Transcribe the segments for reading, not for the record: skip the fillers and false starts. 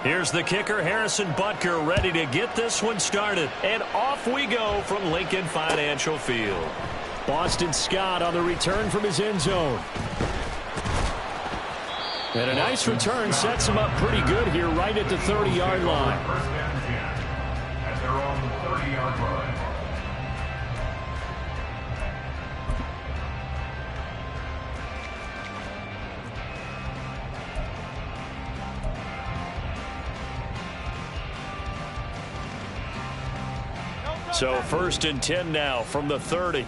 Here's the kicker, Harrison Butker, ready to get this one started. And off we go from Lincoln Financial Field. Boston Scott on the return from his end zone. And a nice return sets him up pretty good here right at the 30-yard line. First and 10. And they're on the 30-yard line. So first and 10 now from the 30.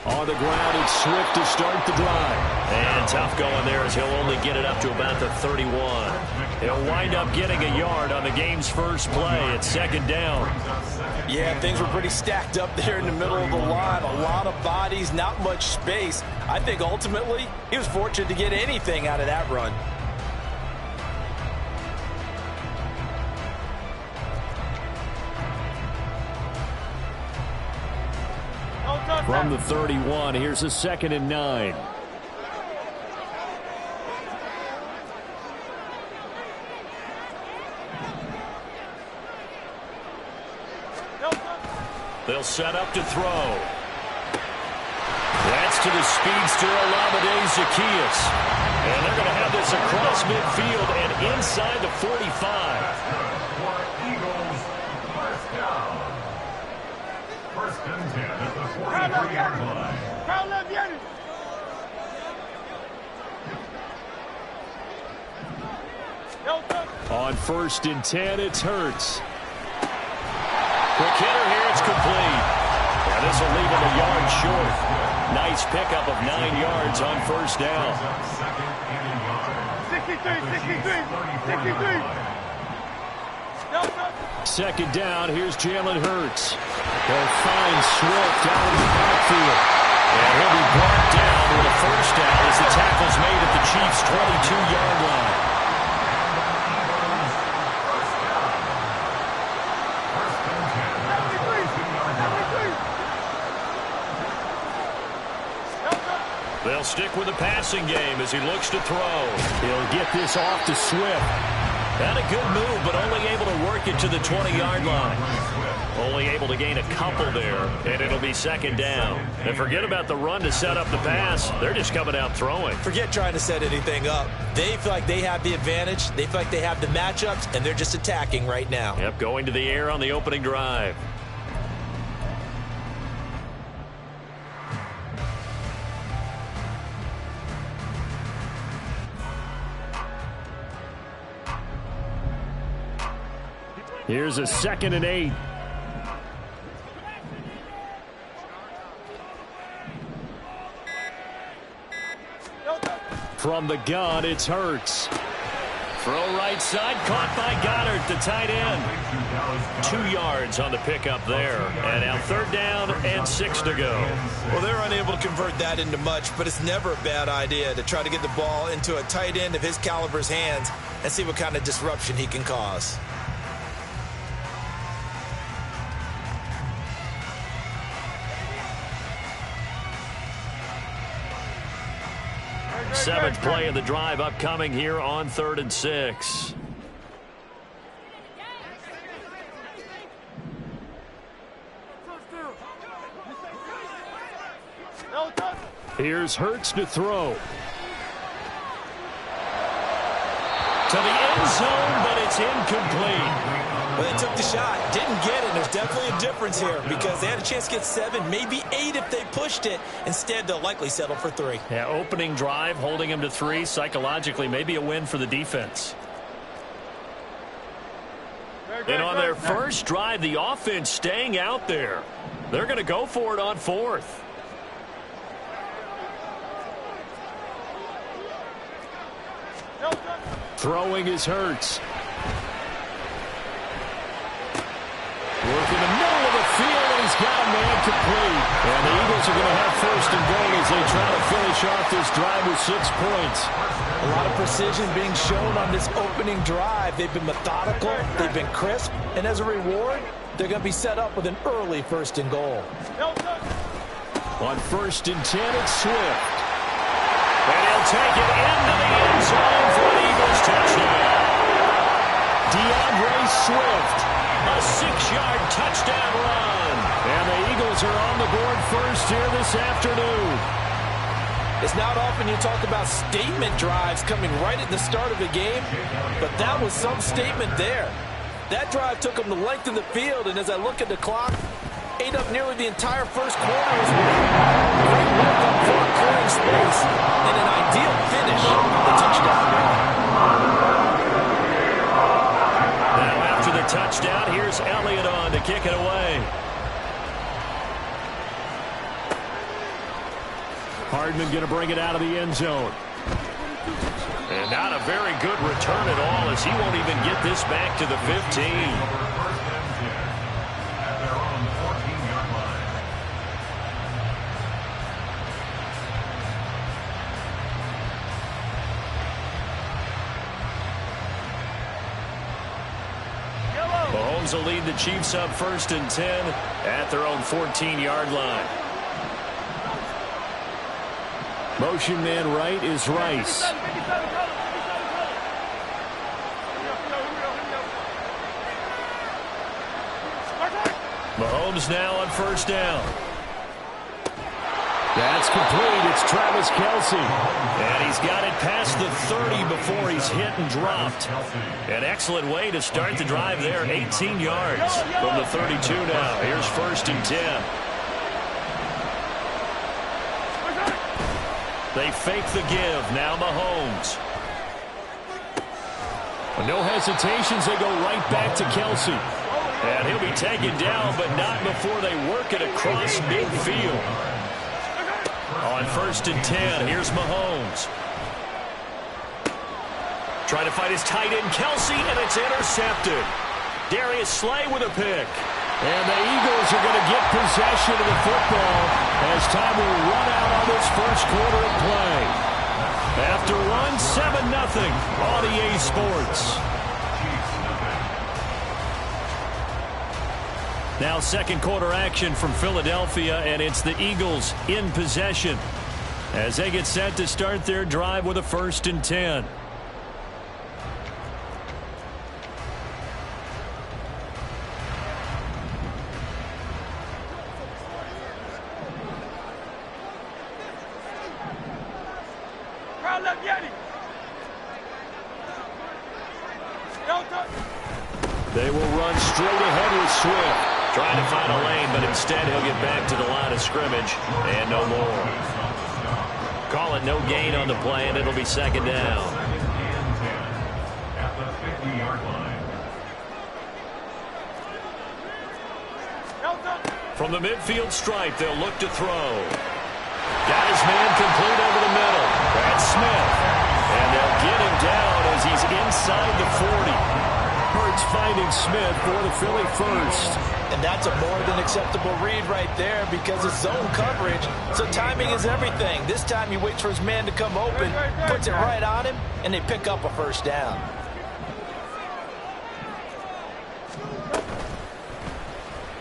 On the ground, it's Swift to start the drive. And tough going there as he'll only get it up to about the 31. He'll wind up getting a yard on the game's first play. It's second down. Yeah, things were pretty stacked up there in the middle of the line. A lot of bodies, not much space. I think ultimately he was fortunate to get anything out of that run. From the 31, here's a second and 9. They'll set up to throw. That's to the speedster, Olamide Zaccheaus. And they're going to have this across midfield and inside the 45. Eagles, first down. First and 10 at the 43-yard line. On first and 10, it's Hurts. Quick hitter here, it's complete. And this will leave him a yard short. Nice pickup of 9 yards on first down. 63. Second down, here's Jalen Hurts. They'll find Swift out in the backfield. And he'll be brought down with a first down as the tackle's made at the Chiefs' 22-yard line. They'll stick with the passing game as he looks to throw. He'll get this off to Swift. Had a good move, but only able to work it to the 20-yard line. Only able to gain a couple there, and it'll be second down. And forget about the run to set up the pass. They're just coming out throwing. Forget trying to set anything up. They feel like they have the advantage. They feel like they have the matchups, and they're just attacking right now. Yep, going to the air on the opening drive. Here's a second and 8. From the gun, it's Hurts. Throw right side, caught by Goddard, the tight end. 2 yards on the pickup there. And now third down and 6 to go. Well, they're unable to convert that into much, but it's never a bad idea to try to get the ball into a tight end of his caliber's hands and see what kind of disruption he can cause. Seventh play of the drive upcoming here on 3rd and 6. Here's Hurts to throw. To the end zone, but it's incomplete. Well, they took the shot, didn't get it. There's definitely a difference here because they had a chance to get 7, maybe 8 if they pushed it. Instead, they'll likely settle for 3. Yeah, opening drive, holding them to 3. Psychologically, maybe a win for the defense. And on their first drive, the offense staying out there. They're going to go for it on 4th. Throwing is Hurts. Work in the middle of the field, and he's got a man complete. And the Eagles are going to have first and goal as they try to finish off this drive with 6 points. A lot of precision being shown on this opening drive. They've been methodical, they've been crisp, and as a reward, they're going to be set up with an early first and goal. On first and 10, it's Swift. And he'll take it into the end zone for an Eagles touchdown. DeAndre Swift, a 6-yard touchdown run. And the Eagles are on the board first here this afternoon. It's not often you talk about statement drives coming right at the start of the game, but that was some statement there. That drive took them the length of the field, and as I look at the clock, ate up nearly the entire first quarter as well. Great work up front, clearing space, and an ideal finish on the touchdown run. Now after the touchdown, here's Elliott on to kick it away. Hardman going to bring it out of the end zone. And not a very good return at all, as he won't even get this back to the 15. Mahomes will lead the Chiefs up first and 10 at their own 14-yard line. Motion man right is Rice. Mahomes now on first down. That's complete. It's Travis Kelce. And he's got it past the 30 before he's hit and dropped. An excellent way to start the drive there. 18 yards from the 32 now. Here's first and 10. They fake the give. Now Mahomes. No hesitations. They go right back to Kelce. And he'll be taken down, but not before they work it across midfield. On first and 10, here's Mahomes. Trying to find his tight end, Kelce, and it's intercepted. Darius Slay with a pick. And the Eagles are going to get possession of the football as time will run out on this first quarter of play. After one, 7-0 on EA Sports. Now second quarter action from Philadelphia, and it's the Eagles in possession as they get set to start their drive with a first and 10. They will run straight ahead with Swift. Trying to find a lane, but instead he'll get back to the line of scrimmage and no more. Call it no gain on the play, and it'll be second down. At the 50-yard line. From the midfield stripe, they'll look to throw. Got his man complete over the middle. That's Smith. And they'll get him down as he's inside the 40. Hurts finding Smith for the Philly first. And that's a more than acceptable read right there because it's zone coverage, so timing is everything. This time he waits for his man to come open, puts it right on him, and they pick up a first down.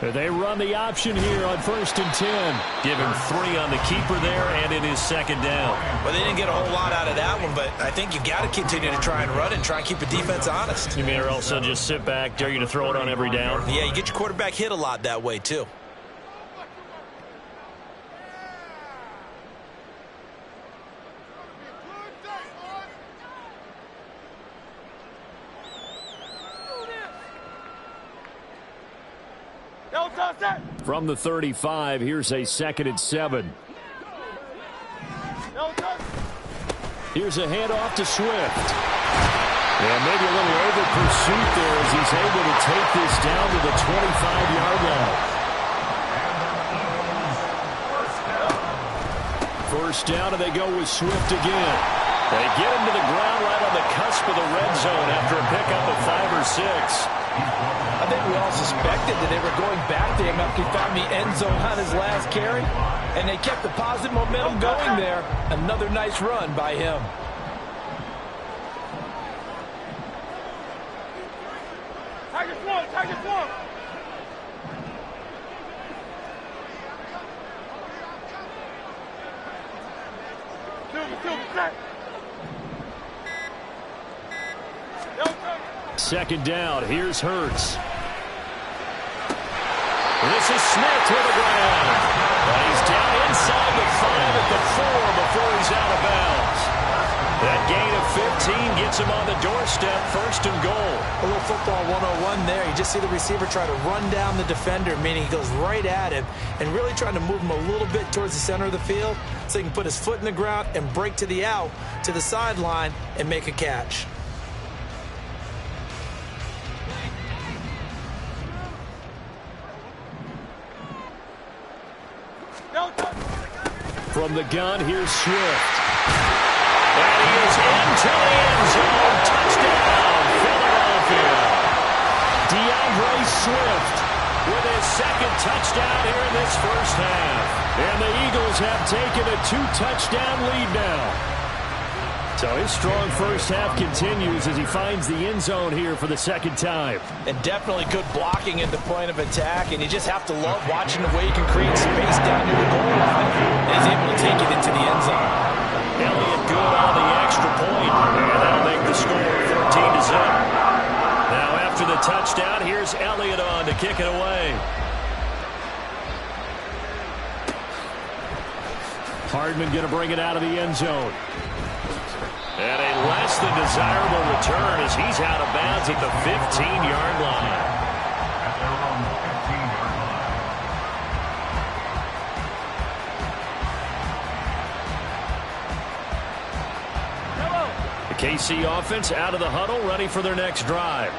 They run the option here on first and 10. Give him 3 on the keeper there, and it is second down. Well, they didn't get a whole lot out of that one, but I think you got to continue to try and run and try and keep the defense honest. You may also just sit back, dare you to throw it on every down. Yeah, you get your quarterback hit a lot that way, too. From the 35, here's a second and 7. Here's a handoff to Swift. And maybe a little over pursuit there as he's able to take this down to the 25-yard line. First down, and they go with Swift again. They get him to the ground right on the cusp of the red zone after a pickup of 5 or 6. I think we all suspected that they were going back to him after he found the end zone on his last carry, and they kept the positive momentum going there. Another nice run by him. Target one. Second down, here's Hurts. This is Smith to the ground. But he's down inside the 5 at the 4 before he's out of bounds. That gain of 15 gets him on the doorstep, 1st and goal. A little football 101 there. You just see the receiver try to run down the defender, meaning he goes right at him and really trying to move him a little bit towards the center of the field so he can put his foot in the ground and break to the out, to the sideline, and make a catch. From the gun, here's Swift. And he is into the end zone. Touchdown, Philadelphia. DeAndre Swift with his 2nd touchdown here in this first half. And the Eagles have taken a 2-touchdown lead now. So his strong first half continues as he finds the end zone here for the 2nd time. And definitely good blocking at the point of attack, and you just have to love watching the way he can create space down near the goal line. And he's able to take it into the end zone. Elliott good on the extra point, and that'll make the score 14-0. Now after the touchdown, here's Elliott on to kick it away. Hardman going to bring it out of the end zone. And a less than desirable return as he's out of bounds at the 15-yard line. At their own 15-yard line. The KC offense out of the huddle, ready for their next drive.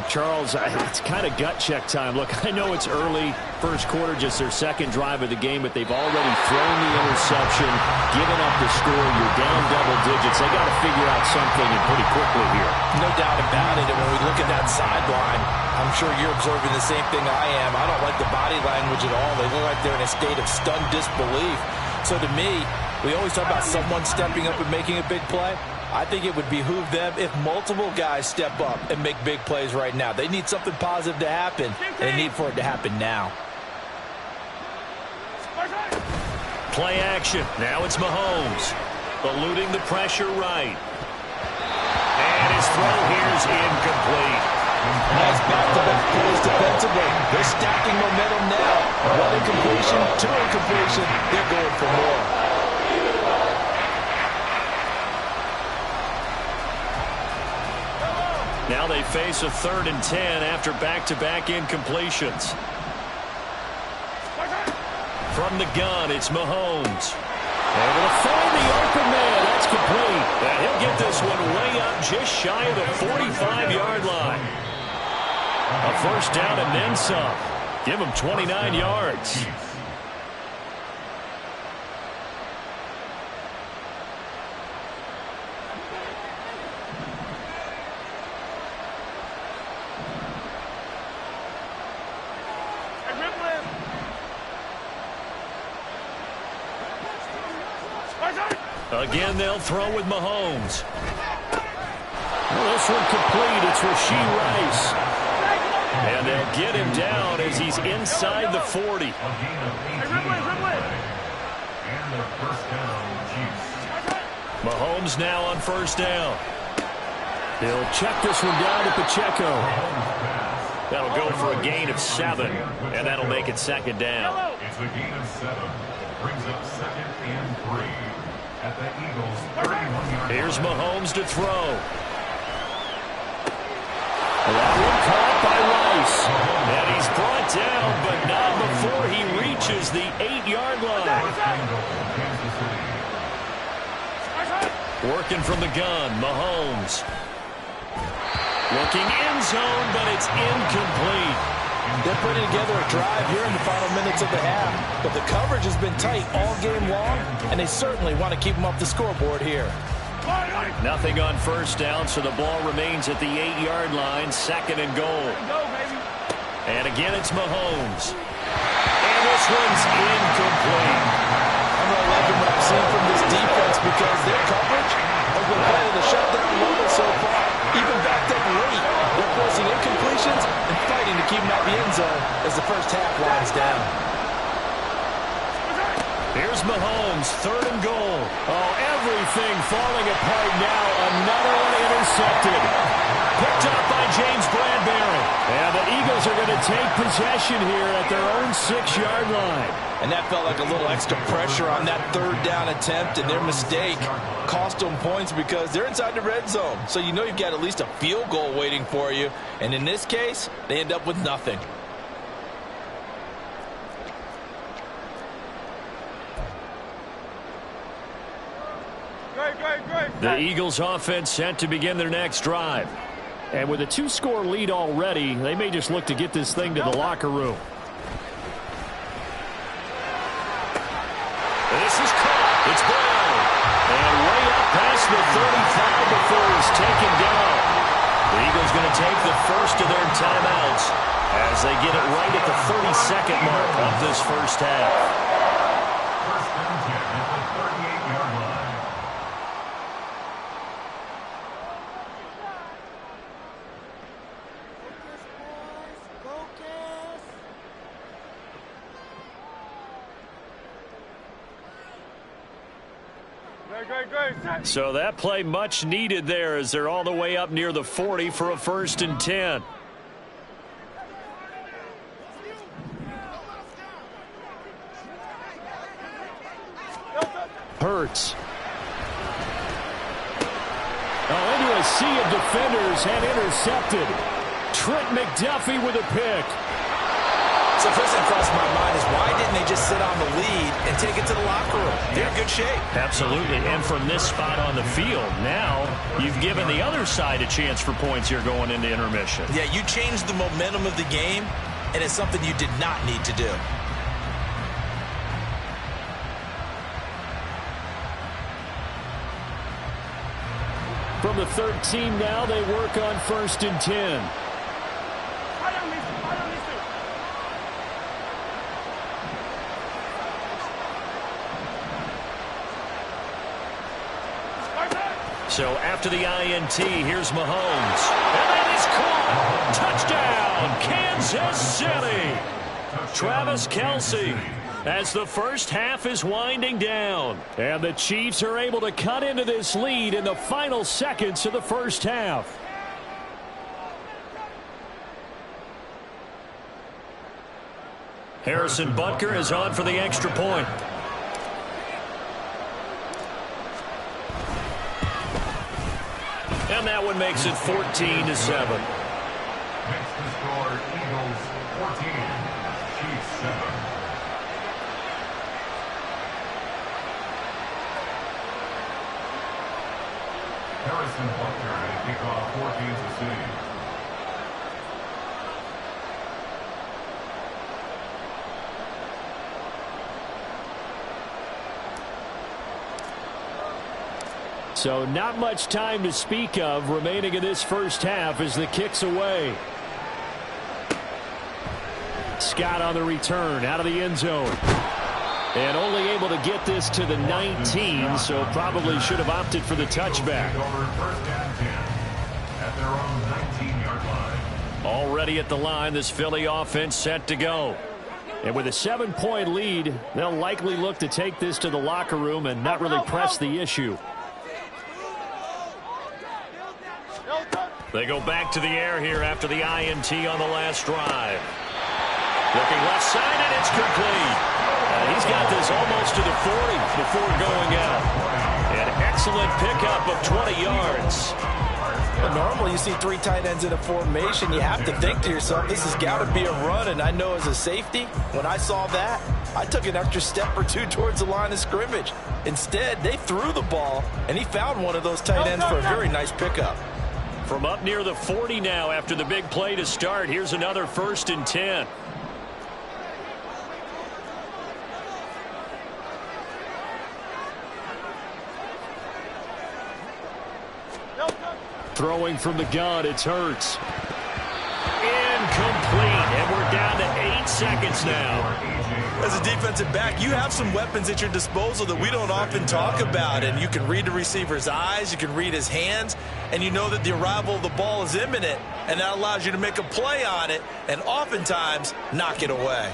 Charles, it's kind of gut check time. Look, I know it's early, first quarter, just their 2nd drive of the game, but they've already thrown the interception, given up the score. You're down double digits. They got to figure out something and pretty quickly here. No doubt about it. And when we look at that sideline, I'm sure you're observing the same thing I am. I don't like the body language at all. They look like they're in a state of stunned disbelief. So to me, we always talk about someone stepping up and making a big play. I think it would behoove them if multiple guys step up and make big plays right now. They need something positive to happen, and they need for it to happen now. Play action. Now it's Mahomes. Eluding the pressure right. And his throw here's incomplete. Nice back-to-back plays defensively. They're stacking momentum now. 1 incompletion, 2 incompletion. They're going for more. Now they face a 3rd and 10 after back-to-back incompletions. From the gun, it's Mahomes. Able to find the open man. That's complete. And he'll get this one way up just shy of the 45-yard line. A 1st down and then some. Give him 29 yards. Again, they'll throw with Mahomes. Well, this one complete. It's Rashee Rice. And they'll get him down as he's inside the 40. Mahomes now on 1st down. He'll check this one down to Pacheco. That'll go for a gain of 7, and that'll make it 2nd down. It's a gain of 7. Brings up 2nd and 3. At the Eagles' 31-yard. Here's Mahomes to throw. That one caught by Rice. And he's brought down, but not before he reaches the 8-yard line. Working from the gun, Mahomes. Looking end zone, but it's incomplete. They're putting together a drive here in the final minutes of the half, but the coverage has been tight all game long, and they certainly want to keep them off the scoreboard here. Nothing on first down, so the ball remains at the 8-yard line, 2nd and goal. And again, it's Mahomes. And this one's incomplete. I'm not liking what I've seen from this defense because their coverage has been playing at the shutdown level so far. Even backed up late, they're forcing incompletions and fighting to keep them out the end zone as the first half winds down. Here's Mahomes, 3rd and goal. Oh, everything falling apart now. Another one intercepted. Picked up by James Bradbury. And the Eagles are going to take possession here at their own 6-yard line. And that felt like a little extra pressure on that 3rd down attempt, and their mistake cost them points because they're inside the red zone. So you know you've got at least a field goal waiting for you. And in this case, they end up with nothing. The Eagles offense set to begin their next drive. And with a 2-score lead already, they may just look to get this thing to the locker room. This is caught. It's Brown. And way up past the 35 before he's taken down. The Eagles going to take the first of their timeouts as they get it right at the 32nd mark of this first half. First and 10 at the 38-yard line. So that play much needed there as they're all the way up near the 40 for a 1st and 10. Hurts. Oh, into a sea of defenders and intercepted. Trent McDuffie with a pick. So first thing crossed my mind is why didn't they just sit on the lead and take it to the locker room? They're in good shape. Absolutely. And from this spot on the field, now you've given the other side a chance for points here going into intermission. Yeah, you changed the momentum of the game, and it's something you did not need to do. From the 13 now, they work on 1st and 10. So after the INT, here's Mahomes. And that is caught. Touchdown, Kansas City. Travis Kelce as the first half is winding down. And the Chiefs are able to cut into this lead in the final seconds of the first half. Harrison Butker is on for the extra point. And that one makes it 14-7. Makes the score Eagles 14, Chiefs 7. Harrison Butker to kick off for Kansas City. So not much time to speak of remaining in this first half as the kick's away. Scott on the return out of the end zone. And only able to get this to the 19, so probably should have opted for the touchback. First and 10 at their own 19-yard line. Already at the line, this Philly offense set to go. And with a 7-point lead, they'll likely look to take this to the locker room and not really press the issue. They go back to the air here after the INT on the last drive. Looking left side, and it's complete. He's got this almost to the 40 before going out. An excellent pickup of 20 yards. But normally you see 3 tight ends in a formation. You have to think to yourself, this has got to be a run. And I know as a safety, when I saw that, I took an extra step or two towards the line of scrimmage. Instead, they threw the ball, and he found one of those tight ends for a very nice pickup. From up near the 40 now after the big play to start, here's another 1st and 10. Throwing from the gun, it's Hurts. Incomplete, and we're down to 8 seconds now. As a defensive back, you have some weapons at your disposal that we don't often talk about, and you can read the receiver's eyes, you can read his hands, and you know that the arrival of the ball is imminent, and that allows you to make a play on it and oftentimes knock it away.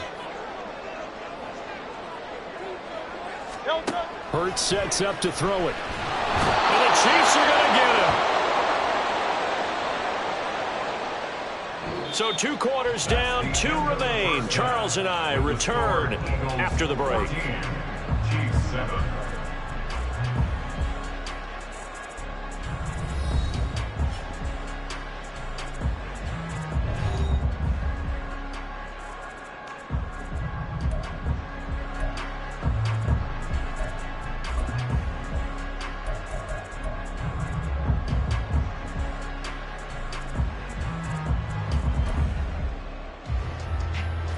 Hurts sets up to throw it. And the Chiefs are going to get him. So 2 quarters down, 2 remain. Charles and I return after the break. Chiefs 7.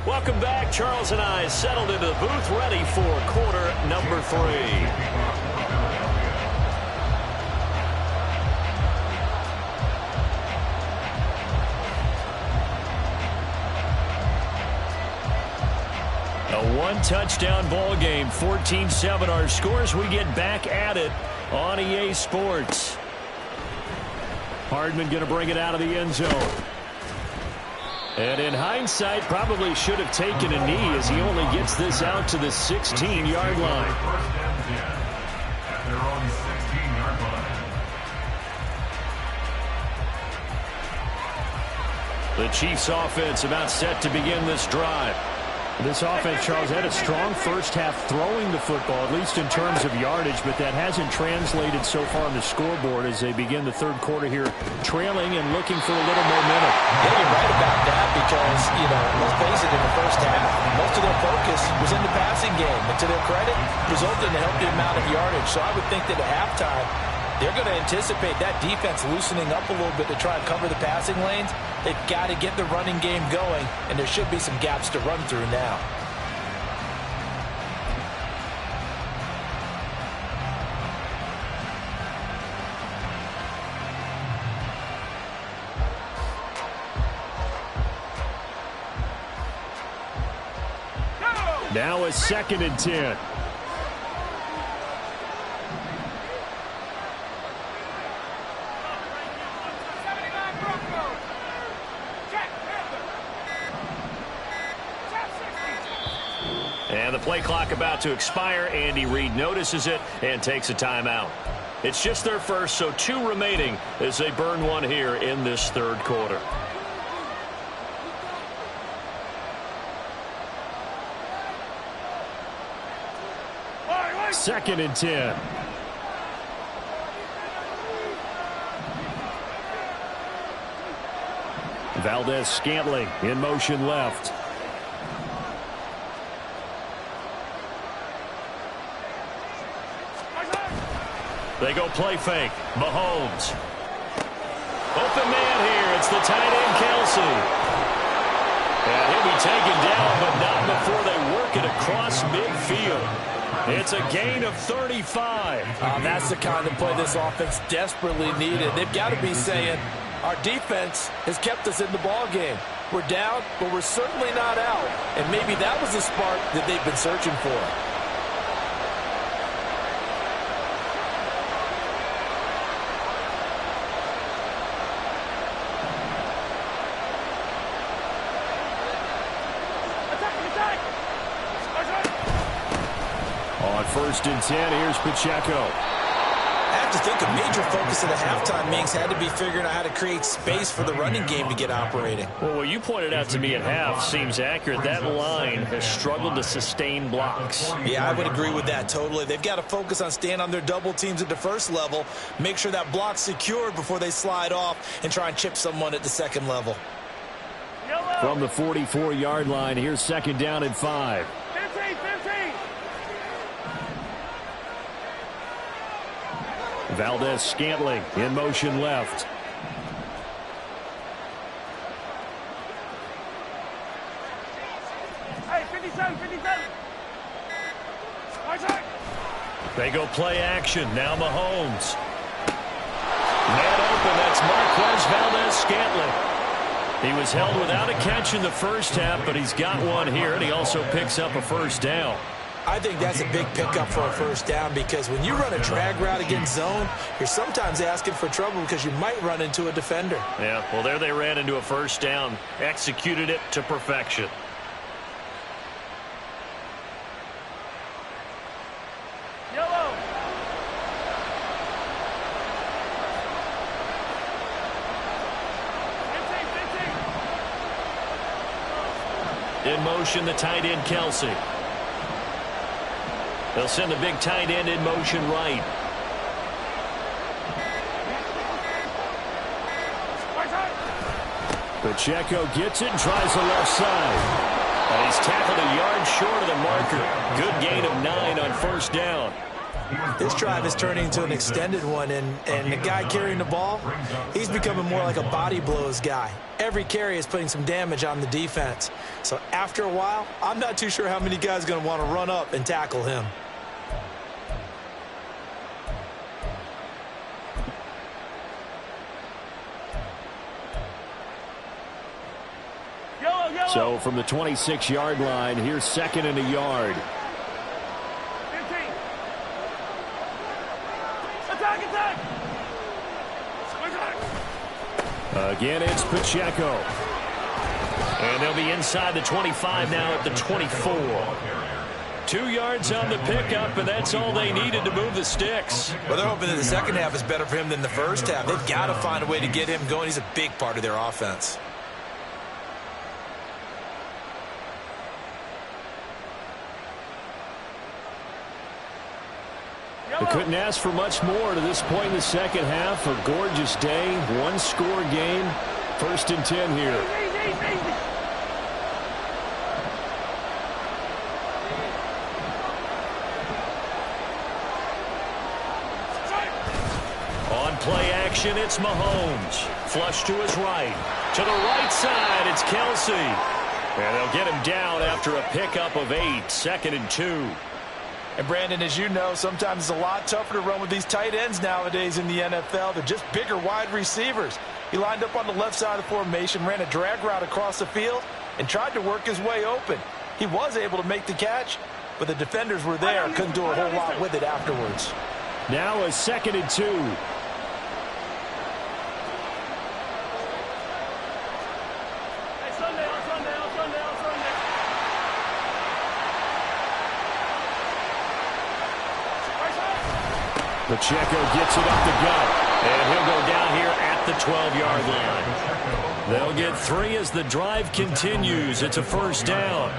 Welcome back. Charles and I settled into the booth, ready for quarter number 3. A 1-touchdown ball game, 14-7 our scores. We get back at it on EA Sports. Hardman going to bring it out of the end zone. And in hindsight, probably should have taken a knee as he only gets this out to the 16-yard line. First down 10 at their own 16-yard line. The Chiefs offense about set to begin this drive. This offense, Charles, had a strong first half throwing the football, at least in terms of yardage, but that hasn't translated so far on the scoreboard as they begin the third quarter here, trailing and looking for a little momentum. Yeah, you're right about that because, let's face it, in the first half, most of their focus was in the passing game. And to their credit, resulted in a healthy amount of yardage. So I would think that at halftime, they're going to anticipate that defense loosening up a little bit to try and cover the passing lanes. They've got to get the running game going, and there should be some gaps to run through now. Now a 2nd and 10. And the play clock about to expire. Andy Reid notices it and takes a timeout. It's just their first, so 2 remaining as they burn one here in this third quarter. Second and 10. Valdez-Scantling in motion left. They go play fake. Mahomes. Open man here. It's the tight end, Kelsey. And he'll be taken down, but not before they work it across midfield. It's a gain of 35. That's the kind of play this offense desperately needed. They've got to be saying, our defense has kept us in the ball game. We're down, but we're certainly not out. And maybe that was the spark that they've been searching for. On 1st and 10, here's Pacheco. I have to think a major focus of the halftime Minks had to be figuring out how to create space for the running game to get operating. Well, what you pointed out to me at half seems accurate. That line has struggled to sustain blocks. Yeah, I would agree with that totally. They've got to focus on staying on their double teams at the first level, make sure that block's secured before they slide off and try and chip someone at the second level. From the 44-yard line, here's 2nd down and 5. 15. Valdez-Scantling in motion left. Hey, 57. They go play action. Now Mahomes. Man open, that's Mark Marquez Valdez-Scantling. He was held without a catch in the first half, but he's got one here, and he also picks up a first down. I think that's a big pickup for a first down because when you run a drag route against zone, you're sometimes asking for trouble because you might run into a defender. Yeah, well, there they ran into a first down, executed it to perfection. Yellow. In motion, the tight end, Kelsey. They'll send the big tight end in motion right. Pacheco gets it and tries the left side. And he's tackled a yard short of the marker. Good gain of 9 on first down. This drive is turning into an extended one, and the guy carrying the ball, he's becoming more like a body blows guy. Every carry is putting some damage on the defense. So after a while, I'm not too sure how many guys are going to want to run up and tackle him. So from the 26-yard line, here's 2nd and a yard. 15. Attack, attack. Again, it's Pacheco. And they'll be inside the 25 now at the 24. 2 yards on the pickup, and that's all they needed to move the sticks. Well, they're hoping that the second half is better for him than the first half. They've got to find a way to get him going. He's a big part of their offense. They couldn't ask for much more to this point in the second half. A gorgeous day, one-score game. 1st and 10 here. On play action, it's Mahomes. Flush to his right. To the right side, it's Kelsey. And they'll get him down after a pickup of 8. 2nd and 2. And, Brandon, as you know, sometimes it's a lot tougher to run with these tight ends nowadays in the NFL. They're just bigger wide receivers. He lined up on the left side of the formation, ran a drag route across the field, and tried to work his way open. He was able to make the catch, but the defenders were there and couldn't do a whole lot with it afterwards. Now a 2nd and 2. Pacheco gets it up the gut. And he'll go down here at the 12-yard line. They'll get 3 as the drive continues. It's a first down.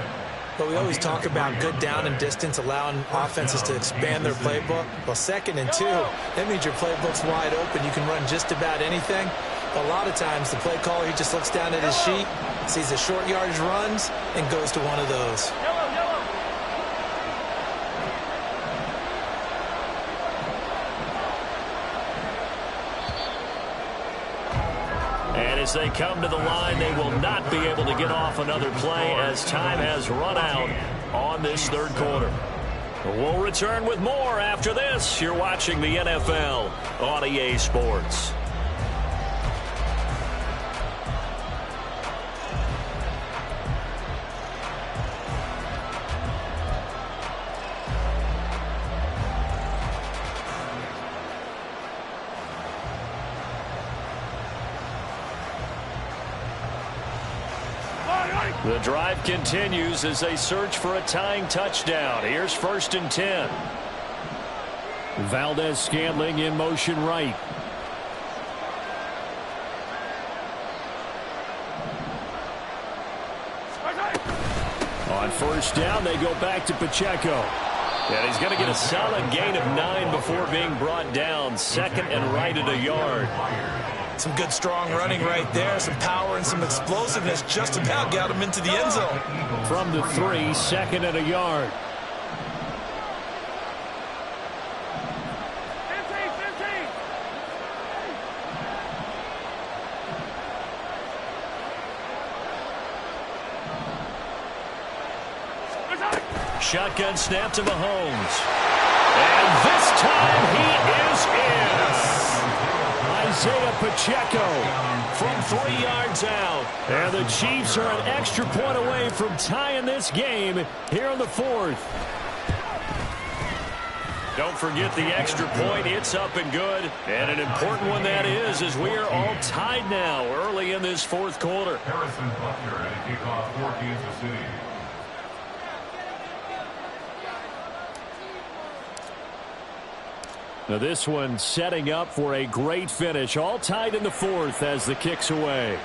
But we always talk about good down and distance, allowing offenses to expand their playbook. Well, 2nd and 2, that means your playbook's wide open. You can run just about anything. A lot of times, the play caller, he just looks down at his sheet, sees the short yardage runs, and goes to one of those. As they come to the line, they will not be able to get off another play as time has run out on this 3rd quarter. We'll return with more after this. You're watching the NFL on EA Sports. The drive continues as they search for a tying touchdown. Here's 1st and 10. Valdez-Scantling in motion right. On 1st down, they go back to Pacheco. And he's going to get a solid gain of 9 before being brought down. 2nd and right at a yard. Some good strong running right there, some power and some explosiveness just about got him into the end zone. From the 3, 2nd and a yard. 15. Shotgun snap to Mahomes. And this time he is in. Isaiah Pacheco. From 3 yards out. And the Chiefs are an extra point away from tying this game here in the fourth. Don't forget the extra point. It's up and good. And an important one that is, as we are all tied now early in this fourth quarter. Harrison Butker at a kickoff for Kansas City. Now this one setting up for a great finish. All tied in the fourth as the kick's away.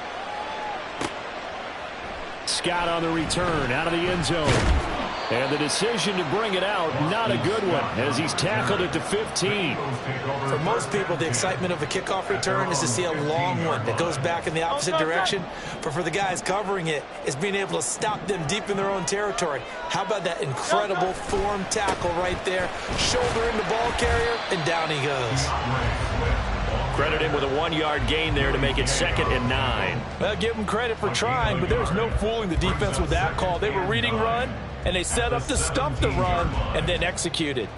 Scott on the return out of the end zone. And the decision to bring it out, not a good one, as he's tackled it to 15. For most people, the excitement of a kickoff return is to see a long one that goes back in the opposite direction. But for the guys covering it, it's being able to stop them deep in their own territory. How about that incredible form tackle right there? Shoulder in the ball carrier, and down he goes. Credit him with a 1-yard gain there to make it 2nd and 9. Well, give him credit for trying, but there's no fooling the defense with that call. They were reading run, and they set up to stump the run and then executed.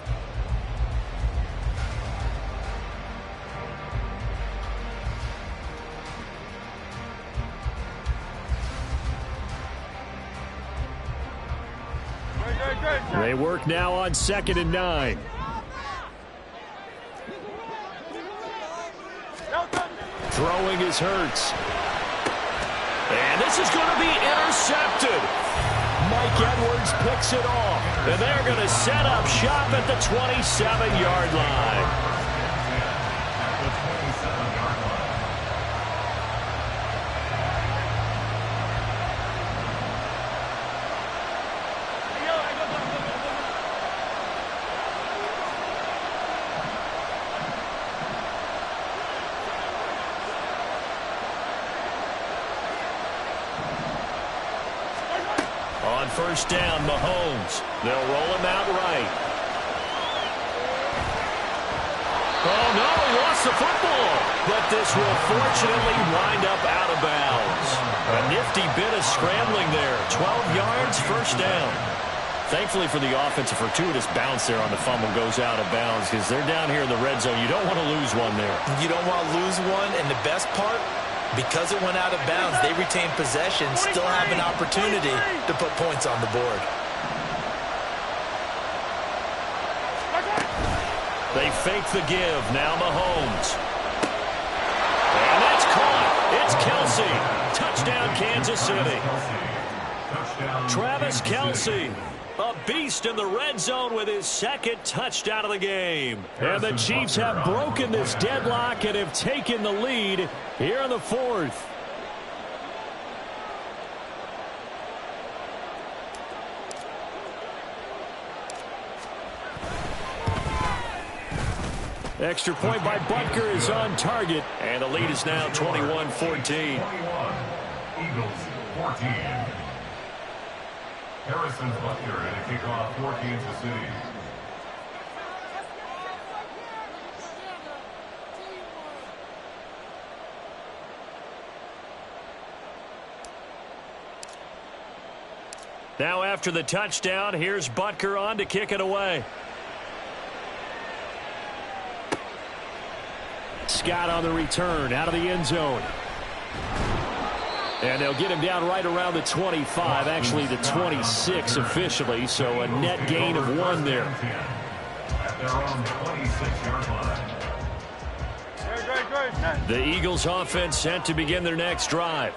They work now on 2nd and 9. Throwing is Hurts. And this is going to be intercepted. Mike Edwards picks it off. And they're going to set up shop at the 27-yard line. First down, Mahomes. They'll roll him out right. Oh, no, he lost the football. But this will fortunately wind up out of bounds. A nifty bit of scrambling there. 12 yards, first down. Thankfully for the offense, a fortuitous bounce there on the fumble goes out of bounds because they're down here in the red zone. You don't want to lose one there. You don't want to lose one, and the best part, because it went out of bounds, they retain possession, still have an opportunity to put points on the board. They fake the give. Now Mahomes. And that's caught. It's Kelce. Touchdown, Kansas City. Travis Kelce, a beast in the red zone with his 2nd touchdown of the game. And the Chiefs have broken this deadlock and have taken the lead here in the fourth. Extra point by Butker is on target. And the lead is now 21-14. Eagles 14. Harrison Butker at a kickoff for Kansas City. Now after the touchdown, here's Butker on to kick it away. Scott on the return out of the end zone. And they'll get him down right around the 25, actually the 26 officially, so a net gain of 1 there. At their own 26-yard line. The Eagles offense set to begin their next drive.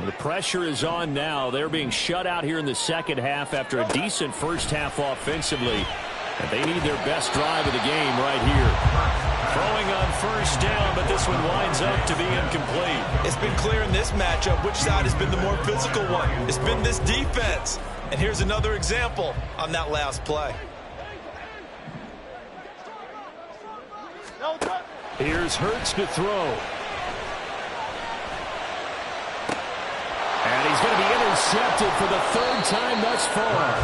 The pressure is on now. They're being shut out here in the second half after a decent first half offensively. And they need their best drive of the game right here. Throwing on first down, but this one winds up to be incomplete. It's been clear in this matchup which side has been the more physical one. It's been this defense. And here's another example on that last play. Here's Hurts to throw. And he's going to be intercepted for the 3rd time thus far.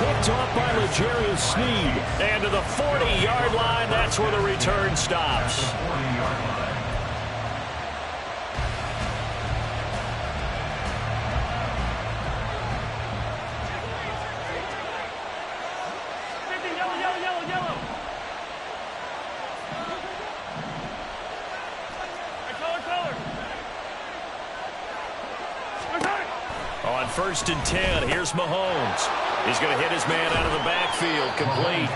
Picked off by L'Jarius Sneed. And to the 40-yard line, that's where the return stops. first and 10. Here's Mahomes. He's going to hit his man out of the backfield, complete.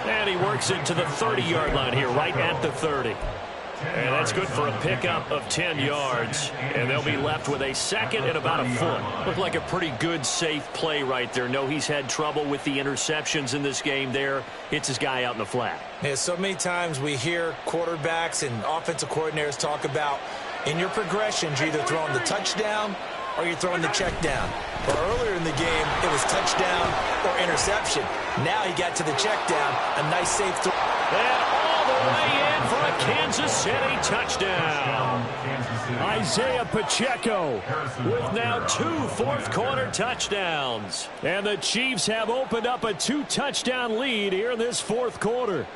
And he works it to the 30-yard line here, right at the 30. And that's good for a pickup of 10 yards. And they'll be left with a second and about a foot. Looked like a pretty good, safe play right there. No, he's had trouble with the interceptions in this game there. Hits his guy out in the flat. Yeah, so many times we hear quarterbacks and offensive coordinators talk about in your progressions, you're either throwing the touchdown or you're throwing the check down. But earlier in the game, it was touchdown or interception. Now he got to the check down. A nice, safe throw. And all the way in for a Kansas City touchdown. Isaiah Pacheco With now 2 fourth-quarter touchdowns. And the Chiefs have opened up a 2-touchdown lead here in this fourth quarter.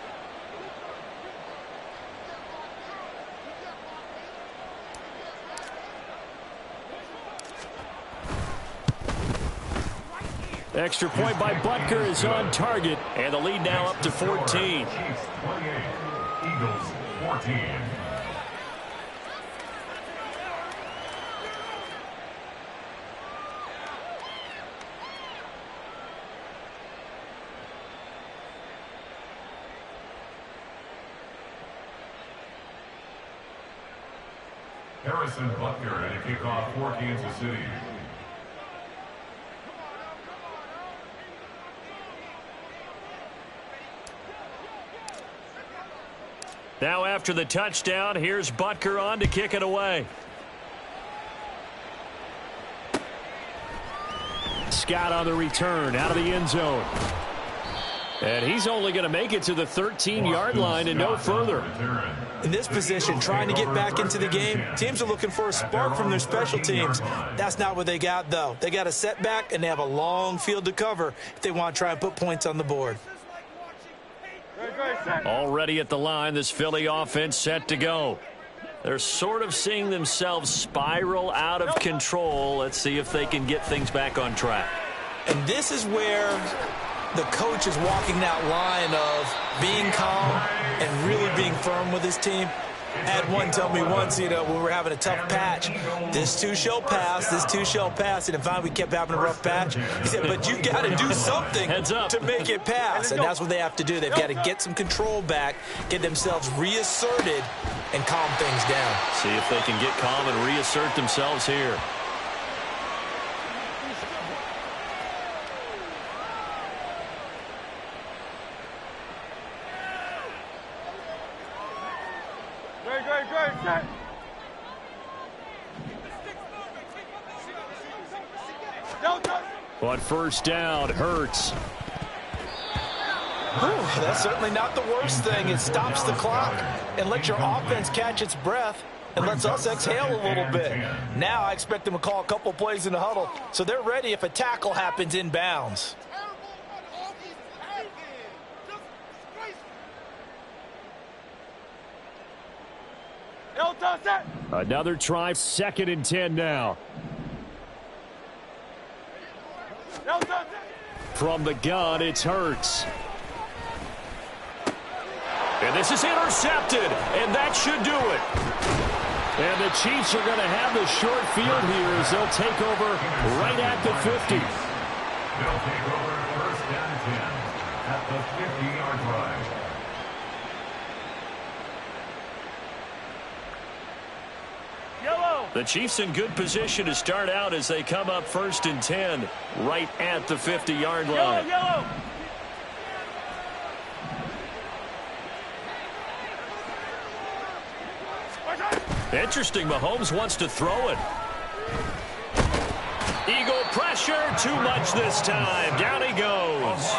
Extra point by Butker is on target. And the lead now up to 14. Chiefs 28, Eagles 14. Harrison Butker at a kickoff for Kansas City. Now after the touchdown, here's Butker on to kick it away. Scott on the return out of the end zone. And he's only going to make it to the 13-yard line and no further. In this position, trying to get back into the game, teams are looking for a spark from their special teams. That's not what they got, though. They got a setback, and they have a long field to cover if they want to try and put points on the board. Already at the line, this Philly offense set to go. They're sort of seeing themselves spiral out of control. Let's see if they can get things back on track. And this is where the coach is walking that line of being calm and really being firm with his team. I had one tell me once, when we were having a tough patch, this too shall pass, this too shall pass. And finally we kept having a rough patch. He said, but you got to do something to make it pass. And that's what they have to do. They've got to get some control back, get themselves reasserted, and calm things down. See if they can get calm and reassert themselves here. On first down, Hurts. That's certainly not the worst thing. It stops the clock and lets your offense catch its breath and lets us exhale a little bit. Now I expect them to call a couple plays in the huddle so they're ready if a tackle happens inbounds. Another try, 2nd and 10 now. From the gun, it's Hurts. And this is intercepted, and that should do it. And the Chiefs are going to have the short field here as they'll take over right at the 50. They'll take over first down and 10 at the 50-yard line. The Chiefs in good position to start out as they come up 1st and 10 right at the 50-yard line. Yellow. Interesting, Mahomes wants to throw it. Eagle pressure, too much this time. Down he goes.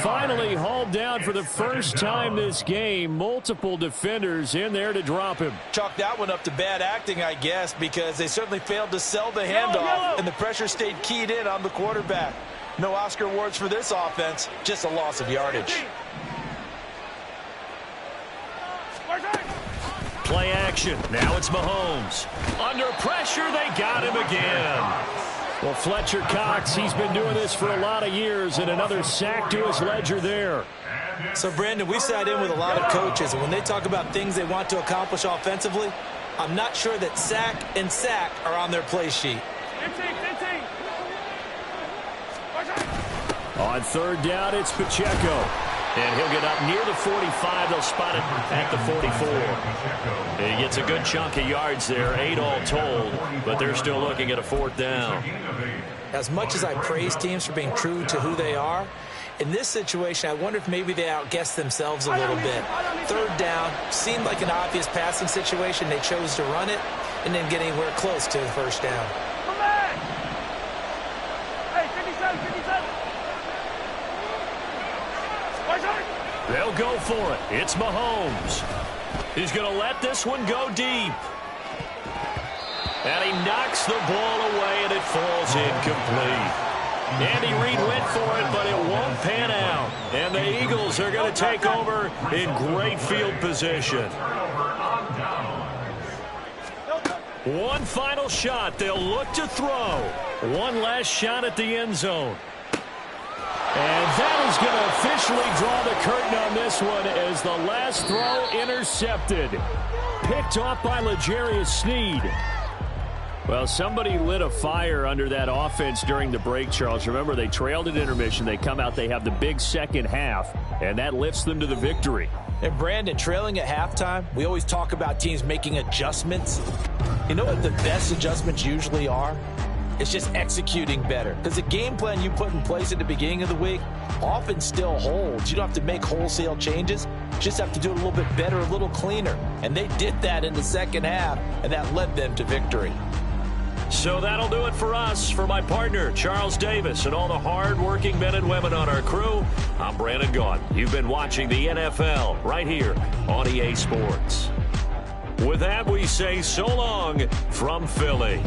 Finally hauled down for the first time this game. Multiple defenders in there to drop him. Chalk that one up to bad acting, I guess, because they certainly failed to sell the handoff, and the pressure stayed keyed in on the quarterback. No Oscar awards for this offense, just a loss of yardage. Play action. Now it's Mahomes. Under pressure, they got him again. Well, Fletcher Cox, he's been doing this for a lot of years, and another sack to his ledger there. So, Brandon, we've sat in with a lot of coaches, and when they talk about things they want to accomplish offensively, I'm not sure that sack and sack are on their play sheet. 15. On third down, it's Pacheco. And he'll get up near the 45. They'll spot it at the 44. He gets a good chunk of yards there, 8 all told, but they're still looking at a 4th down. As much as I praise teams for being true to who they are, in this situation, I wonder if maybe they outguessed themselves a little bit. Third down seemed like an obvious passing situation. They chose to run it and then get anywhere close to the first down. Come back! Hey, 57, 57! They'll go for it. It's Mahomes. He's going to let this one go deep. And he knocks the ball away, and it falls incomplete. Andy Reid went for it, but it won't pan out. And the Eagles are going to take over in great field position. One final shot. They'll look to throw. One last shot at the end zone. And that is going to officially draw the curtain on this one as the last throw intercepted. Picked off by L'Jarius Sneed. Well, somebody lit a fire under that offense during the break, Charles. Remember, they trailed at intermission. They come out, they have the big second half, and that lifts them to the victory. And Brandon, trailing at halftime, we always talk about teams making adjustments. You know what the best adjustments usually are? It's just executing better. Because the game plan you put in place at the beginning of the week often still holds. You don't have to make wholesale changes. You just have to do it a little bit better, a little cleaner. And they did that in the second half, and that led them to victory. So that'll do it for us. For my partner, Charles Davis, and all the hard-working men and women on our crew, I'm Brandon Gaudin. You've been watching the NFL right here on EA Sports. With that, we say so long from Philly.